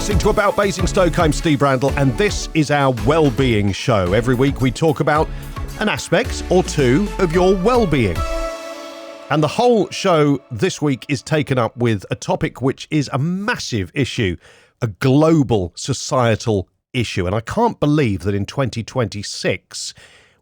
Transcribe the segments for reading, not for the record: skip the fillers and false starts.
listening to About Basingstoke. I'm Steve Randall, and this is our Wellbeing Show. Every week we talk about an aspect or two of your well-being. And the whole show this week is taken up with a topic which is a massive issue, a global societal issue. And I can't believe that in 2026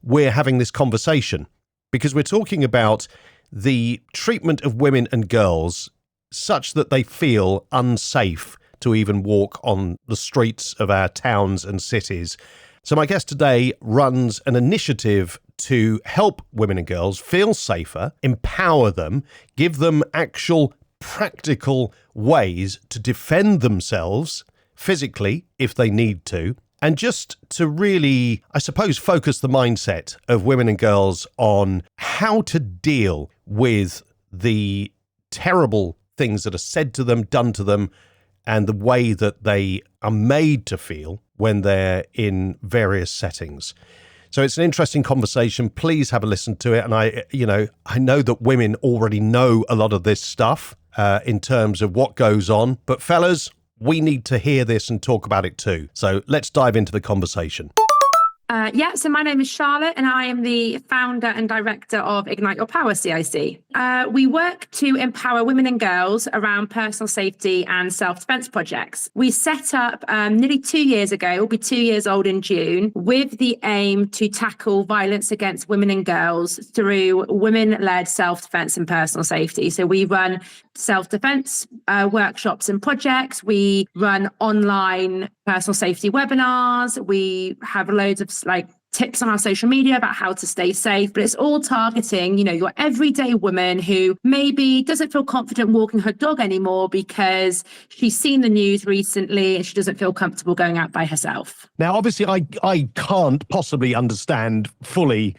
we're having this conversation, because we're talking about the treatment of women and girls such that they feel unsafe to even walk on the streets of our towns and cities. So my guest today runs an initiative to help women and girls feel safer, empower them, give them actual practical ways to defend themselves physically if they need to, and just to really, I suppose, focus the mindset of women and girls on how to deal with the terrible things that are said to them, done to them, and the way that they are made to feel when they're in various settings. So it's an interesting conversation. Please have a listen to it. And I know that women already know a lot of this stuff in terms of what goes on. But fellas, we need to hear this and talk about it too. So let's dive into the conversation. So my name is Charlotte, and I am the founder and director of Ignite Your Power CIC. We work to empower women and girls around personal safety and self-defense projects. We set up nearly 2 years ago, we'll be 2 years old in June, with the aim to tackle violence against women and girls through women-led self-defense and personal safety. So we run self-defense workshops and projects. We run online personal safety webinars. We have loads of tips on our social media about how to stay safe, but it's all targeting, your everyday woman who maybe doesn't feel confident walking her dog anymore because she's seen the news recently and she doesn't feel comfortable going out by herself. Now, obviously, I can't possibly understand fully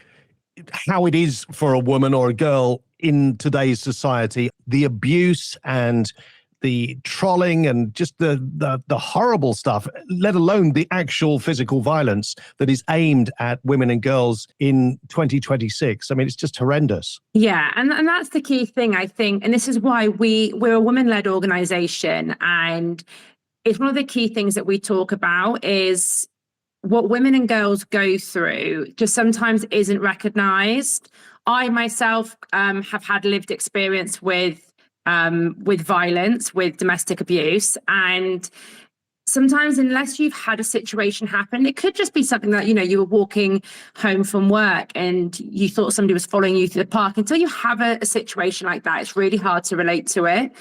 how it is for a woman or a girl in today's society, the abuse and the trolling and just the horrible stuff, let alone the actual physical violence that is aimed at women and girls in 2026. I mean, it's just horrendous. Yeah, and that's the key thing, I think. And this is why we're a women-led organization. And it's one of the key things that we talk about is what women and girls go through just sometimes isn't recognized. I myself have had lived experience with violence, with domestic abuse. And sometimes, unless you've had a situation happen, it could just be something that, you were walking home from work and you thought somebody was following you through the park. Until you have a situation like that, it's really hard to relate to it.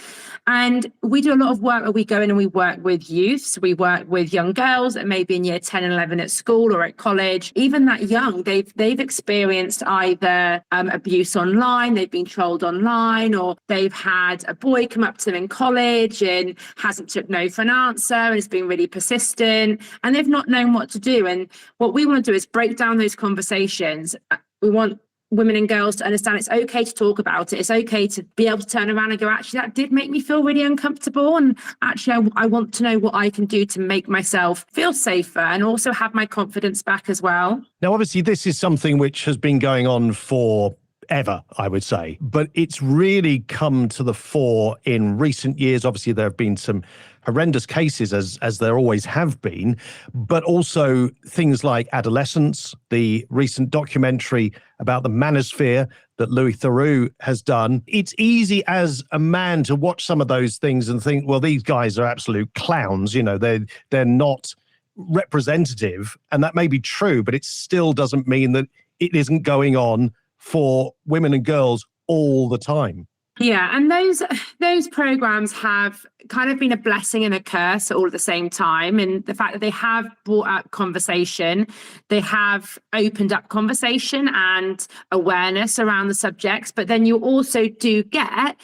And we do a lot of work where we go in and we work with youth. So we work with young girls that may be in year 10 and 11 at school or at college. Even that young, they've experienced either abuse online, they've been trolled online, or they've had a boy come up to them in college and hasn't took no for an answer and has been really persistent, and they've not known what to do. And what we want to do is break down those conversations. We want women and girls to understand it's okay to talk about it. It's okay to be able to turn around and go, actually, that did make me feel really uncomfortable. And actually, I want to know what I can do to make myself feel safer and also have my confidence back as well. Now, obviously, this is something which has been going on for ever, I would say, but it's really come to the fore in recent years. Obviously, there have been some horrendous cases, as there always have been, but also things like adolescence, the recent documentary about the manosphere that Louis Theroux has done. It's easy as a man to watch some of those things and think, well, these guys are absolute clowns. They're not representative, and that may be true, but it still doesn't mean that it isn't going on for women and girls all the time. Yeah, and those programs have kind of been a blessing and a curse all at the same time. And the fact that they have brought up conversation, they have opened up conversation and awareness around the subjects. But then you also do get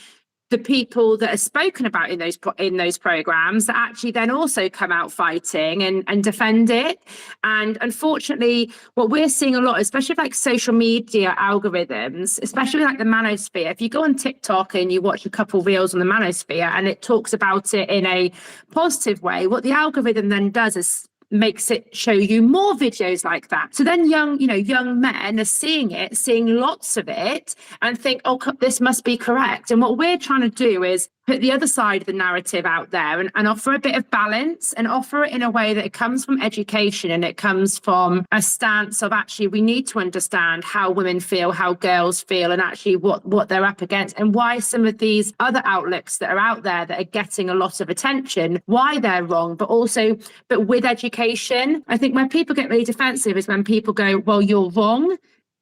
the people that are spoken about in those programs that actually then also come out fighting and defend it. And unfortunately, what we're seeing a lot, especially with social media algorithms, especially like the manosphere, if you go on TikTok and you watch a couple reels on the manosphere and it talks about it in a positive way, what the algorithm then does is makes it show you more videos like that. So then young men are seeing lots of it and think, oh, this must be correct. And what we're trying to do is put the other side of the narrative out there and offer a bit of balance, and offer it in a way that it comes from education and it comes from a stance of actually we need to understand how women feel, how girls feel, and actually what they're up against, and why some of these other outlets that are out there that are getting a lot of attention, why they're wrong, but with education. I think where people get really defensive is when people go, well, you're wrong,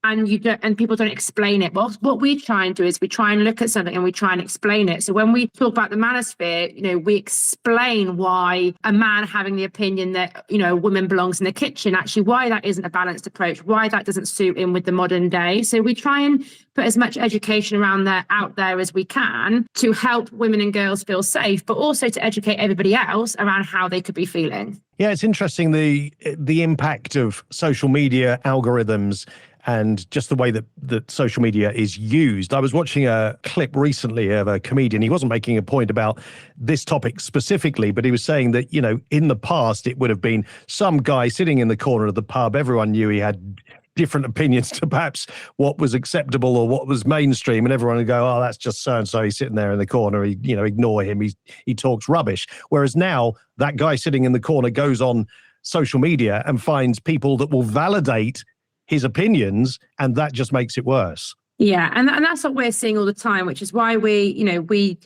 and people don't explain it. Well, what we try and do is we try and look at something and we try and explain it. So when we talk about the manosphere, we explain why a man having the opinion that, a woman belongs in the kitchen, actually why that isn't a balanced approach, why that doesn't suit in with the modern day. So we try and put as much education out there as we can to help women and girls feel safe, but also to educate everybody else around how they could be feeling. Yeah, it's interesting the impact of social media algorithms and just the way that social media is used. I was watching a clip recently of a comedian. He wasn't making a point about this topic specifically, but he was saying that, in the past, it would have been some guy sitting in the corner of the pub. Everyone knew he had different opinions to perhaps what was acceptable or what was mainstream, and everyone would go, oh, that's just so-and-so, he's sitting there in the corner, ignore him, he talks rubbish. Whereas now, that guy sitting in the corner goes on social media and finds people that will validate his opinions, and that just makes it worse. Yeah, and that's what we're seeing all the time, which is why we've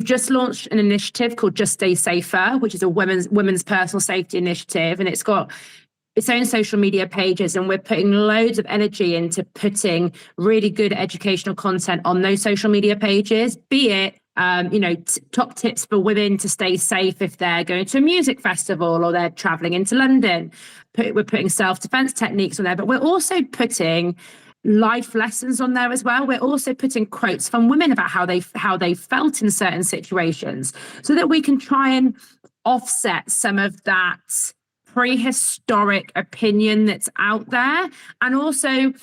just launched an initiative called Just Stay Safer, which is a women's personal safety initiative, and it's got its own social media pages, and we're putting loads of energy into putting really good educational content on those social media pages, be it top tips for women to stay safe if they're going to a music festival or they're traveling into London. We're putting self-defense techniques on there, but we're also putting life lessons on there as well. We're also putting quotes from women about how they felt in certain situations, so that we can try and offset some of that prehistoric opinion that's out there, and also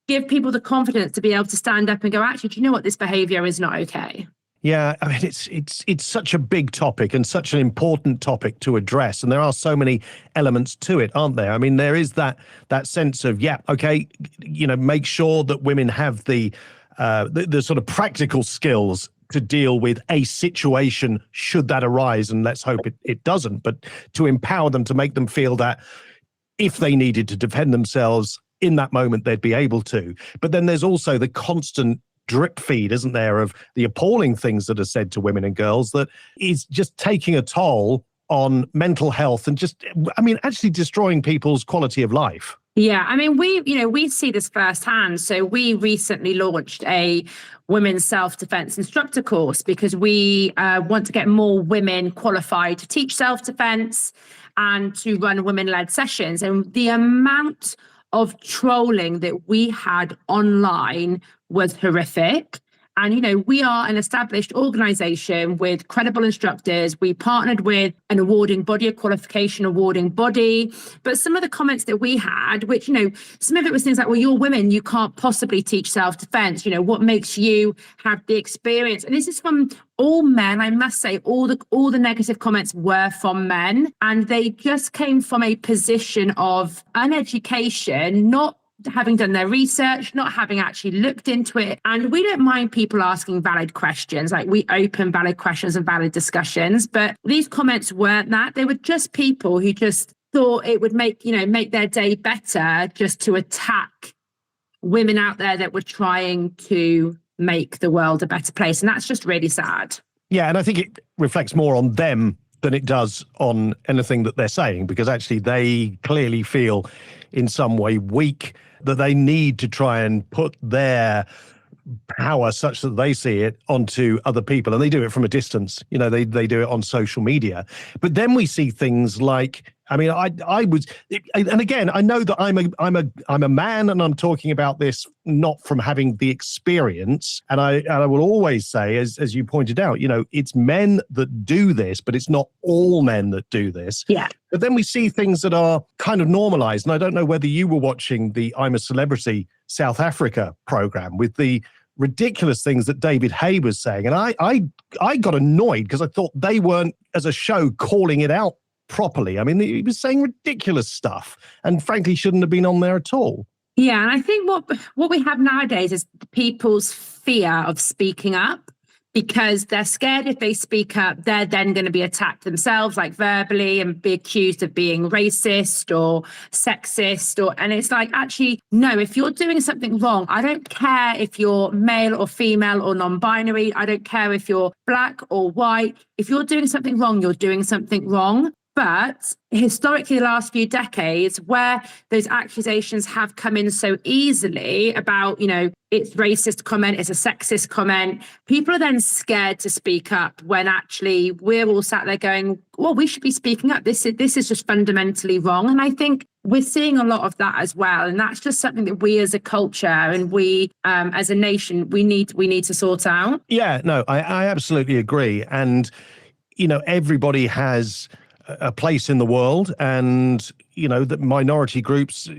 give people the confidence to be able to stand up and go, actually, do you know what? This behavior is not okay. Yeah, I mean, it's such a big topic and such an important topic to address, and there are so many elements to it, aren't there? I mean, there is that sense of, make sure that women have the sort of practical skills to deal with a situation should that arise, and let's hope it doesn't, but to empower them, to make them feel that if they needed to defend themselves in that moment, they'd be able to. But then there's also the constant drip feed, isn't there, of the appalling things that are said to women and girls that is just taking a toll on mental health and actually destroying people's quality of life. Yeah, I mean, we see this firsthand. So we recently launched a women's self-defense instructor course because we want to get more women qualified to teach self-defense and to run women-led sessions. And the amount of trolling that we had online was horrific. And, we are an established organization with credible instructors. We partnered with an awarding body, a qualification awarding body. But some of the comments that we had, which, some of it was things like, well, you're women, you can't possibly teach self-defense. What makes you have the experience? And this is from all men. I must say, all the negative comments were from men. And they just came from a position of uneducation, not having done their research, not having actually looked into it. And we don't mind people asking valid questions, like we open valid questions and valid discussions, but these comments weren't that. They were just people who just thought it would make their day better just to attack women out there that were trying to make the world a better place. And that's just really sad. Yeah, and I think it reflects more on them than it does on anything that they're saying, because actually they clearly feel in some way weak, that they need to try and put their power such that they see it onto other people, and they do it from a distance. They do it on social media. But then we see things like, I mean, I was, and again, I know that I'm a man, and I'm talking about this not from having the experience. And I will always say, as you pointed out, it's men that do this, but it's not all men that do this. Yeah. But then we see things that are kind of normalized. And I don't know whether you were watching the I'm a Celebrity South Africa program with the ridiculous things that David Hay was saying. And I got annoyed because I thought they weren't, as a show, calling it out properly. I mean, he was saying ridiculous stuff and frankly shouldn't have been on there at all. Yeah, and I think what we have nowadays is people's fear of speaking up, because they're scared if they speak up, they're then going to be attacked themselves, like verbally, and be accused of being racist or sexist. And it's like, actually, no, if you're doing something wrong, I don't care if you're male or female or non-binary. I don't care if you're black or white. If you're doing something wrong, you're doing something wrong. But historically, the last few decades, where those accusations have come in so easily about, it's racist comment, it's a sexist comment, people are then scared to speak up when actually we're all sat there going, well, we should be speaking up. This is just fundamentally wrong. And I think we're seeing a lot of that as well. And that's just something that we as a culture and we as a nation, we need to sort out. Yeah, no, I absolutely agree. And, everybody has a place in the world, and that minority groups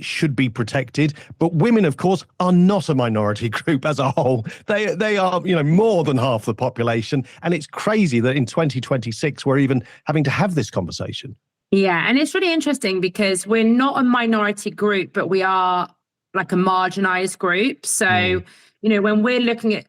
should be protected, but women, of course, are not a minority group as a whole. They are more than half the population, and it's crazy that in 2026 we're even having to have this conversation. Yeah, and it's really interesting because we're not a minority group, but we are like a marginalized group. So when we're looking at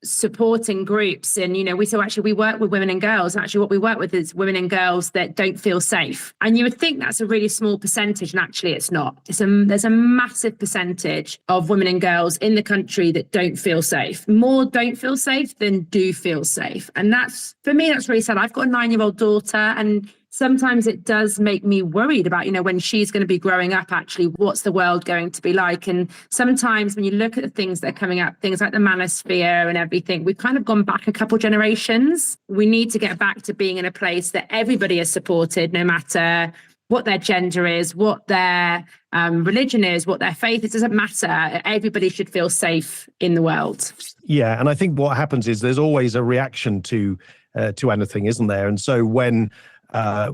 supporting groups, and we work with women and girls, and actually what we work with is women and girls that don't feel safe. And you would think that's a really small percentage, and actually it's not. There's a massive percentage of women and girls in the country that don't feel safe. More don't feel safe than do feel safe. And that's, for me, that's really sad. I've got a 9-year-old daughter, and sometimes it does make me worried about, when she's going to be growing up, actually, what's the world going to be like? And sometimes when you look at the things that are coming up, things like the manosphere and everything, we've kind of gone back a couple generations. We need to get back to being in a place that everybody is supported, no matter what their gender is, what their religion is, what their faith is. It doesn't matter. Everybody should feel safe in the world. Yeah, and I think what happens is there's always a reaction to anything, isn't there? And so when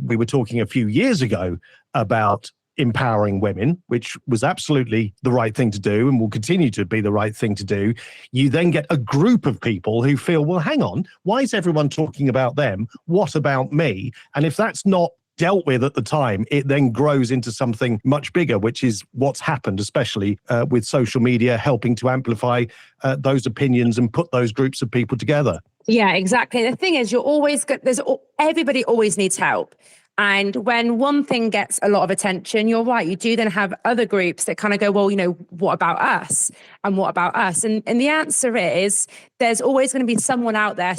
we were talking a few years ago about empowering women, which was absolutely the right thing to do and will continue to be the right thing to do, you then get a group of people who feel, well, hang on, why is everyone talking about them? What about me? And if that's not dealt with at the time, it then grows into something much bigger, which is what's happened, especially with social media helping to amplify those opinions and put those groups of people together. Yeah, exactly. The thing is, everybody always needs help. And when one thing gets a lot of attention, you're right, you do then have other groups that kind of go, well, what about us? And what about us? And the answer is there's always going to be someone out there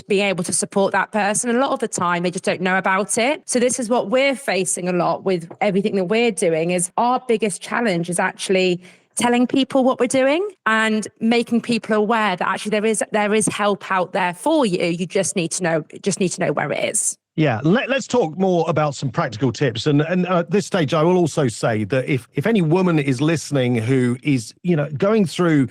being able to support that person. And a lot of the time, they just don't know about it. So this is what we're facing a lot with everything that we're doing, is our biggest challenge is actually telling people what we're doing and making people aware that actually there is help out there for you. You just need to know where it is. Yeah, let's talk more about some practical tips. And at this stage, I will also say that if any woman is listening who is, going through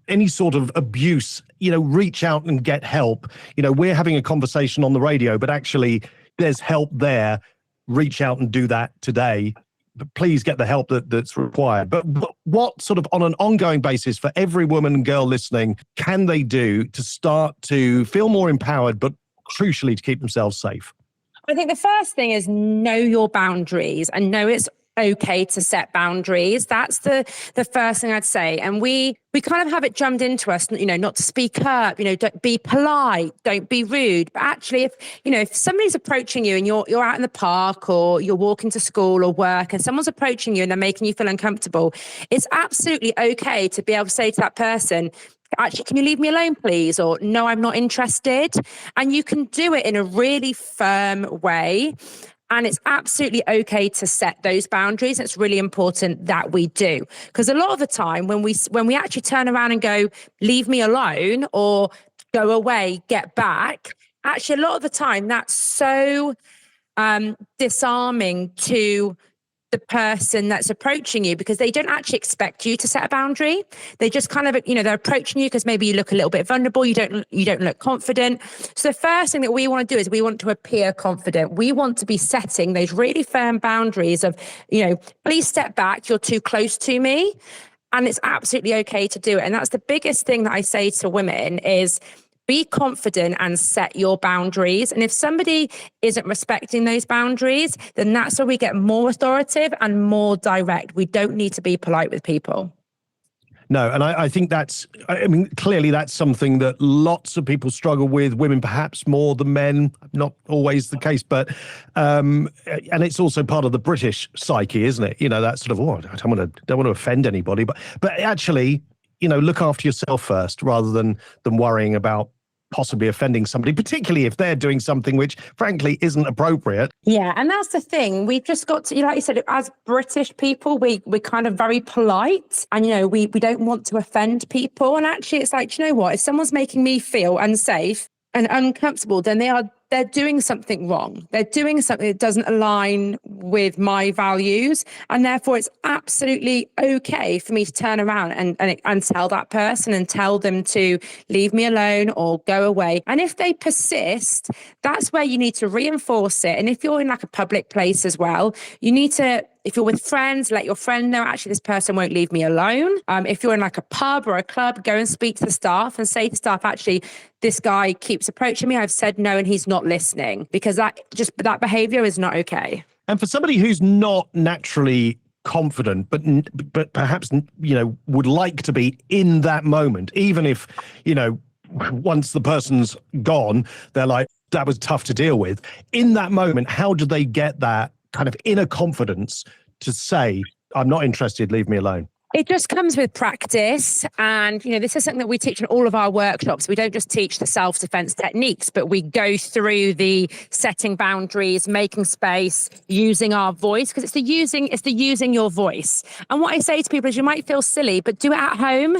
any sort of abuse, reach out and get help. We're having a conversation on the radio, but actually there's help there. Reach out and do that today. But please get the help that's required. But what sort of on an ongoing basis for every woman and girl listening can they do to start to feel more empowered, but crucially to keep themselves safe? I think the first thing is know your boundaries and know it's okay to set boundaries. That's the first thing I'd say. And we kind of have it drummed into us, not to speak up, don't be polite, don't be rude. But actually, if somebody's approaching you and you're out in the park or you're walking to school or work and someone's approaching you and they're making you feel uncomfortable, it's absolutely okay to be able to say to that person, actually, can you leave me alone, please? Or no, I'm not interested. And you can do it in a really firm way. And it's absolutely okay to set those boundaries. It's really important that we do. Because a lot of the time when we actually turn around and go, leave me alone or go away, get back, actually a lot of the time that's so disarming to the person that's approaching you, because they don't actually expect you to set a boundary. They just kind of, they're approaching you because maybe you look a little bit vulnerable. You don't look confident. So the first thing that we want to do is we want to appear confident. We want to be setting those really firm boundaries of, please step back. You're too close to me. And it's absolutely okay to do it. And that's the biggest thing that I say to women is, be confident and set your boundaries. And if somebody isn't respecting those boundaries, then that's where we get more authoritative and more direct. We don't need to be polite with people. No, and I think I mean, clearly that's something that lots of people struggle with, women perhaps more than men, not always the case, but, and it's also part of the British psyche, isn't it? You know, that sort of, oh, I don't want to offend anybody, but actually, you know, look after yourself first rather than worrying about possibly offending somebody, particularly if they're doing something which frankly isn't appropriate. Yeah, and that's the thing. We've just got to, like you said, as British people, we're kind of very polite, and, you know, we don't want to offend people. And actually, it's like, you know what? If someone's making me feel unsafe and uncomfortable, then they're doing something wrong. They're doing something that doesn't align with my values. And therefore, it's absolutely okay for me to turn around and tell that person and tell them to leave me alone or go away. And if they persist, that's where you need to reinforce it. And if you're in like a public place as well, you need to, if you're with friends, let your friend know, actually, this person won't leave me alone. If you're in like a pub or a club, go and speak to the staff and say to staff, actually, this guy keeps approaching me. I've said no, and he's not listening, because that behavior is not okay. And for somebody who's not naturally confident, but perhaps, you know, would like to be in that moment, even if, you know, once the person's gone, they're like, that was tough to deal with. In that moment, how do they get that kind of inner confidence to say, I'm not interested, leave me alone? It just comes with practice. And, you know, this is something that we teach in all of our workshops. We don't just teach the self-defense techniques, but we go through the setting boundaries, making space, using our voice, because it's the using your voice. And what I say to people is, you might feel silly, but do it at home.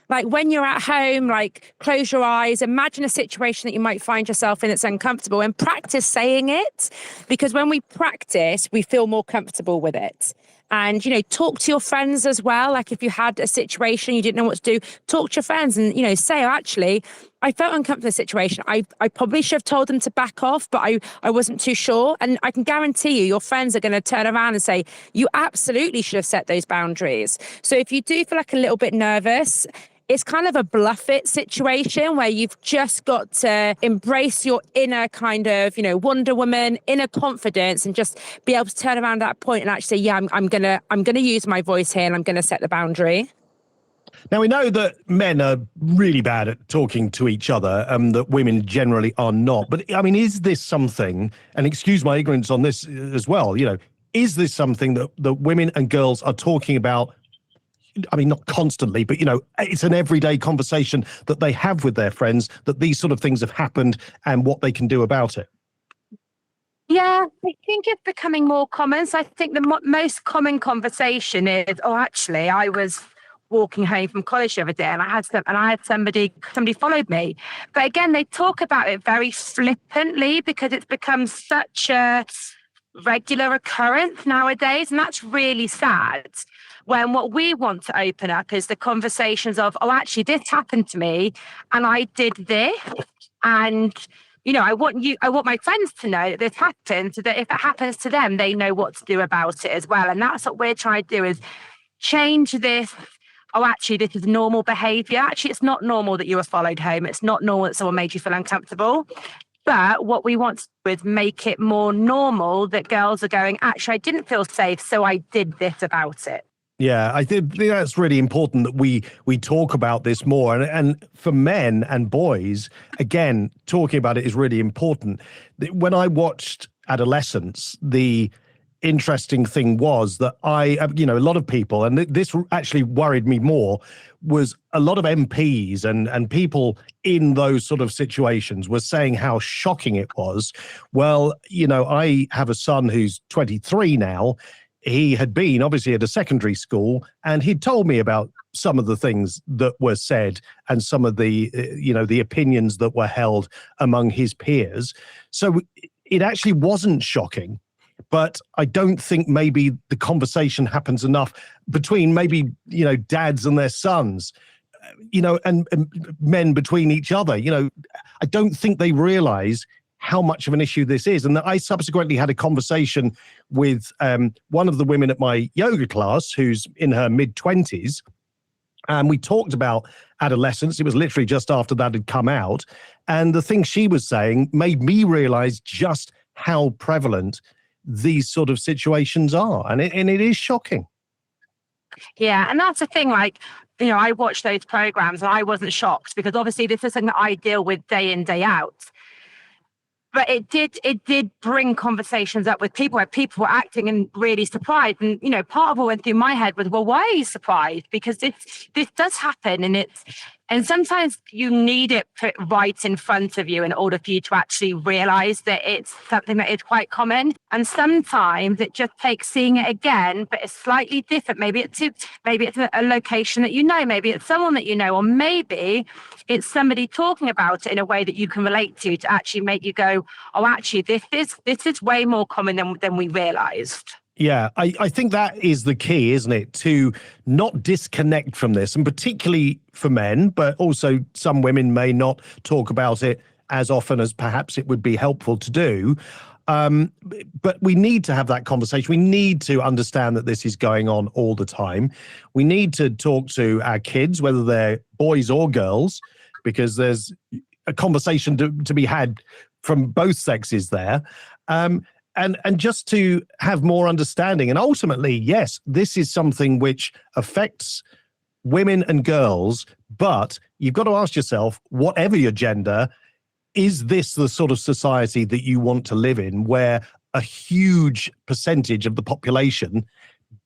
Like when you're at home, like close your eyes, imagine a situation that you might find yourself in that's uncomfortable, and practice saying it, because when we practice, we feel more comfortable with it. And, you know, talk to your friends as well. Like if you had a situation, you didn't know what to do, talk to your friends and, you know, say, oh, actually, I felt uncomfortable in the situation. I probably should have told them to back off, but I wasn't too sure. And I can guarantee you, your friends are going to turn around and say, you absolutely should have set those boundaries. So if you do feel like a little bit nervous, it's kind of a bluff it situation where you've just got to embrace your inner kind of, you know, Wonder Woman, inner confidence, and just be able to turn around at that point and actually say, yeah, I'm gonna use my voice here, and I'm gonna set the boundary. Now, we know that men are really bad at talking to each other, that women generally are not. But I mean, is this something, and excuse my ignorance on this as well, you know, is this something that women and girls are talking about? I mean, not constantly, but, you know, it's an everyday conversation that they have with their friends, that these sort of things have happened and what they can do about it. Yeah, I think it's becoming more common. So I think the most common conversation is, oh, actually, I was walking home from college the other day and I had somebody followed me. But again, they talk about it very flippantly because it's become such a regular occurrence nowadays. And that's really sad. When what we want to open up is the conversations of, oh, actually, this happened to me and I did this. And, you know, I want my friends to know that this happened, so that if it happens to them, they know what to do about it as well. And that's what we're trying to do, is change this. Oh, actually, this is normal behavior. Actually, it's not normal that you were followed home. It's not normal that someone made you feel uncomfortable. But what we want to do is make it more normal that girls are going, actually, I didn't feel safe, so I did this about it. Yeah, I think that's really important that we talk about this more. And for men and boys, again, talking about it is really important. When I watched Adolescence, the interesting thing was that you know, a lot of people, and this actually worried me more, was a lot of MPs and people in those sort of situations were saying how shocking it was. Well, you know, I have a son who's 23 now. He had been obviously at a secondary school, and he'd told me about some of the things that were said and some of the, you know, the opinions that were held among his peers. So it actually wasn't shocking, but I don't think maybe the conversation happens enough between maybe, you know, dads and their sons, you know, and men between each other. You know, I don't think they realize how much of an issue this is. And I subsequently had a conversation with one of the women at my yoga class who's in her mid-20s. And we talked about adolescence. It was literally just after that had come out. And the thing she was saying made me realize just how prevalent these sort of situations are. And it is shocking. Yeah, and that's the thing, like, I watched those programs and I wasn't shocked because obviously this is something that I deal with day in, day out. But it did bring conversations up with people where people were acting and really surprised. And, part of what went through my head was, well, why are you surprised? Because this does happen, and sometimes you need it put right in front of you in order for you to actually realize that it's something that is quite common. And sometimes it just takes seeing it again, but it's slightly different. Maybe it's a location that maybe it's someone that or maybe it's somebody talking about it in a way that you can relate to actually make you go, oh, actually, this is way more common than we realized. Yeah, I think that is the key, isn't it? To not disconnect from this, and particularly for men, but also some women may not talk about it as often as perhaps it would be helpful to do. But we need to have that conversation. We need to understand that this is going on all the time. We need to talk to our kids, whether they're boys or girls, because there's a conversation to be had from both sexes there. And just to have more understanding. And ultimately, yes, this is something which affects women and girls, but you've got to ask yourself, whatever your gender, is this the sort of society that you want to live in, where a huge percentage of the population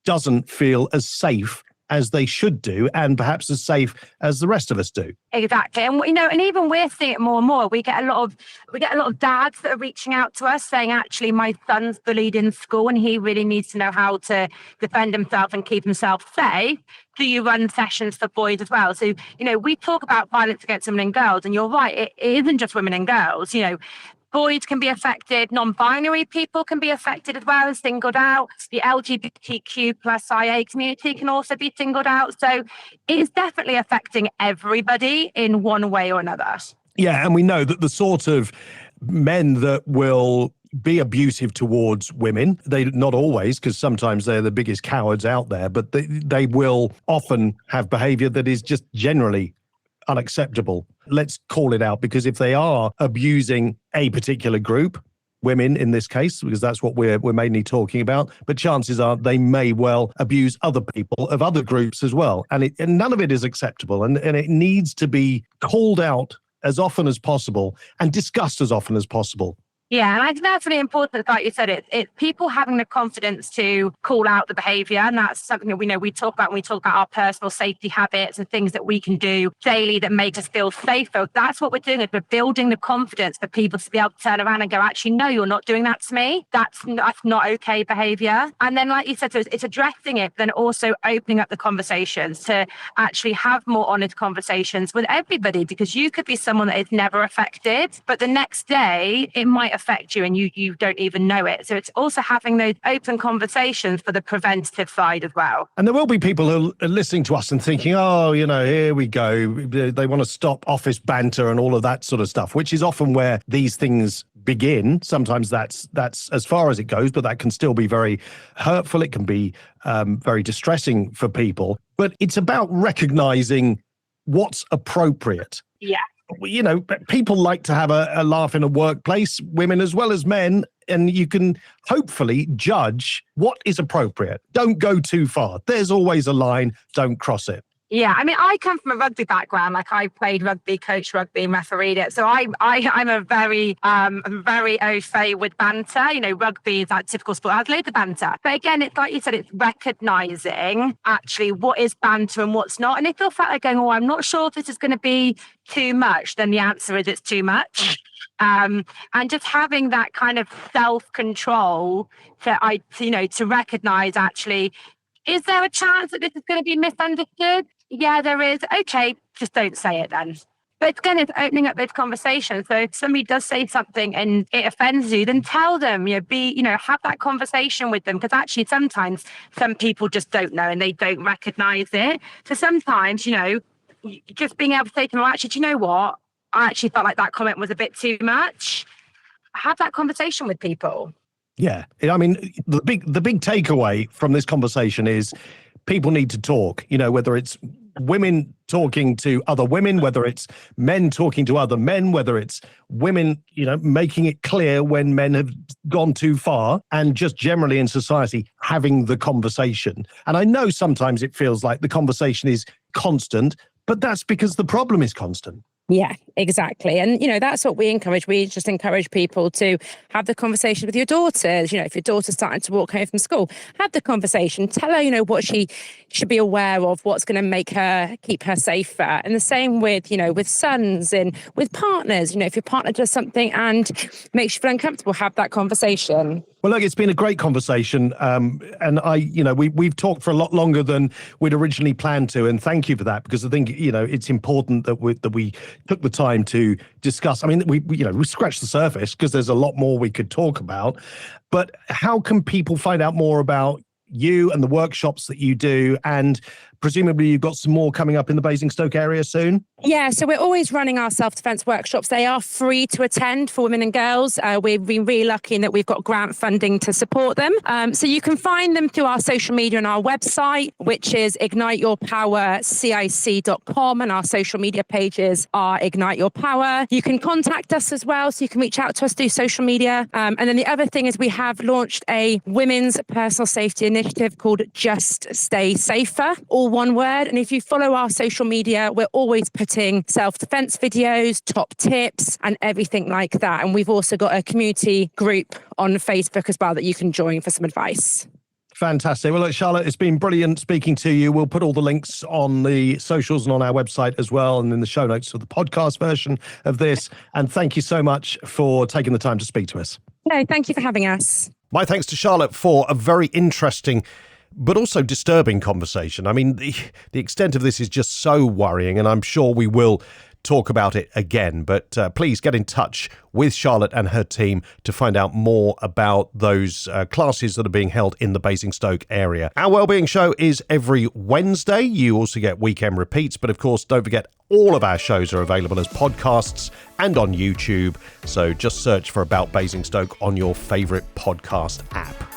doesn't feel as safe as they should do, and perhaps as safe as the rest of us do? Exactly. And and even we're seeing it more and more. We get a lot of dads that are reaching out to us saying, actually, my son's bullied in school and he really needs to know how to defend himself and keep himself safe. Do you run sessions for boys as well? So, we talk about violence against women and girls, and you're right, it isn't just women and girls. Boys can be affected, non-binary people can be affected as well, as singled out. The LGBTQ plus IA community can also be singled out. So it is definitely affecting everybody in one way or another. Yeah, and we know that the sort of men that will be abusive towards women, they not always, because sometimes they're the biggest cowards out there, but they will often have behavior that is just generally unacceptable. Let's call it out, because if they are abusing a particular group, women in this case, because that's what we're mainly talking about, but chances are they may well abuse other people of other groups as well. And none of it is acceptable, and it needs to be called out as often as possible and discussed as often as possible. Yeah, and I think that's really important. Like you said, it's people having the confidence to call out the behaviour, and that's something that we talk about when we talk about our personal safety habits and things that we can do daily that make us feel safer. That's what we're doing, is we're building the confidence for people to be able to turn around and go, actually, no, you're not doing that to me. That's not okay behaviour. And then, like you said, so it's addressing it, but then also opening up the conversations to actually have more honest conversations with everybody, because you could be someone that is never affected, but the next day it might affect you and you don't even know it. So it's also having those open conversations for the preventative side as well. And there will be people who are listening to us and thinking, oh, here we go. They want to stop office banter and all of that sort of stuff, which is often where these things begin. Sometimes that's as far as it goes, but that can still be very hurtful. It can be very distressing for people. But it's about recognizing what's appropriate. Yeah. People like to have a laugh in a workplace, women as well as men, and you can hopefully judge what is appropriate. Don't go too far. There's always a line. Don't cross it. Yeah, I mean, I come from a rugby background. Like, I played rugby, coached rugby, and refereed it. So I'm a very au fait with banter. Rugby is that typical sport. I have loads of banter. But again, it's like you said, it's recognizing actually what is banter and what's not. And if you're like going, oh, I'm not sure if this is going to be too much, then the answer is it's too much. And just having that kind of self-control to recognize, actually, is there a chance that this is going to be misunderstood? Yeah, there is. Okay, just don't say it then. But again, it's opening up those conversations. So if somebody does say something and it offends you, then tell them, have that conversation with them. Because actually, sometimes some people just don't know and they don't recognize it. So sometimes, just being able to say to them, well, actually, do you know what? I actually felt like that comment was a bit too much. Have that conversation with people. Yeah. I mean, the big takeaway from this conversation is people need to talk, whether it's women talking to other women, whether it's men talking to other men, whether it's women, making it clear when men have gone too far, and just generally in society having the conversation. And I know sometimes it feels like the conversation is constant, but that's because the problem is constant. Yeah, exactly. And, that's what we encourage. We just encourage people to have the conversation with your daughters. If your daughter's starting to walk home from school, have the conversation. Tell her, what she should be aware of, what's going to keep her safer. And the same with, with sons and with partners. If your partner does something and makes you feel uncomfortable, have that conversation. Well, look, it's been a great conversation. And we've talked for a lot longer than we'd originally planned to. And thank you for that, because I think, it's important that we took the time to discuss. I mean, we scratched the surface because there's a lot more we could talk about. But how can people find out more about you and the workshops that you do? And presumably you've got some more coming up in the Basingstoke area soon? Yeah, so we're always running our self-defence workshops. They are free to attend for women and girls. We've been really lucky in that we've got grant funding to support them. So you can find them through our social media and our website, which is igniteyourpowercic.com, and our social media pages are Ignite Your Power. You can contact us as well, so you can reach out to us through social media. And then the other thing is we have launched a women's personal safety initiative called Just Stay Safer, all one word. And if you follow our social media, we're always putting self-defense videos, top tips, and everything like that. And we've also got a community group on Facebook as well that you can join for some advice. Fantastic. Well, look, Charlotte, it's been brilliant speaking to you. We'll put all the links on the socials and on our website as well, and in the show notes for the podcast version of this. And thank you so much for taking the time to speak to us. No, thank you for having us. My thanks to Charlotte for a very interesting but also disturbing conversation. I mean, the extent of this is just so worrying, and I'm sure we will talk about it again. But please get in touch with Charlotte and her team to find out more about those classes that are being held in the Basingstoke area. Our Wellbeing Show is every Wednesday. You also get weekend repeats, but of course, don't forget all of our shows are available as podcasts and on YouTube. So just search for About Basingstoke on your favourite podcast app.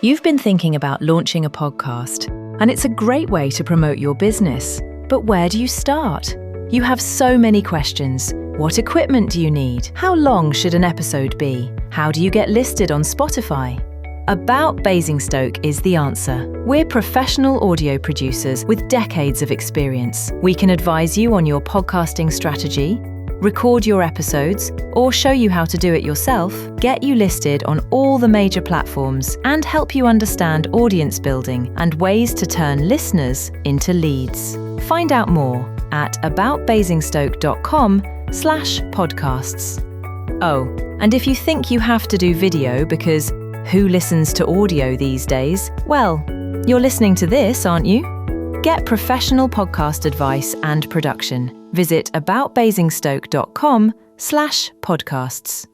You've been thinking about launching a podcast, and it's a great way to promote your business. But where do you start? You have so many questions. What equipment do you need? How long should an episode be? How do you get listed on Spotify? About Basingstoke is the answer. We're professional audio producers with decades of experience. We can advise you on your podcasting strategy, record your episodes, or show you how to do it yourself, get you listed on all the major platforms, and help you understand audience building and ways to turn listeners into leads. Find out more at aboutbasingstoke.com/podcasts. Oh, and if you think you have to do video because who listens to audio these days? Well, you're listening to this, aren't you? Get professional podcast advice and production. Visit aboutbasingstoke.com/podcasts.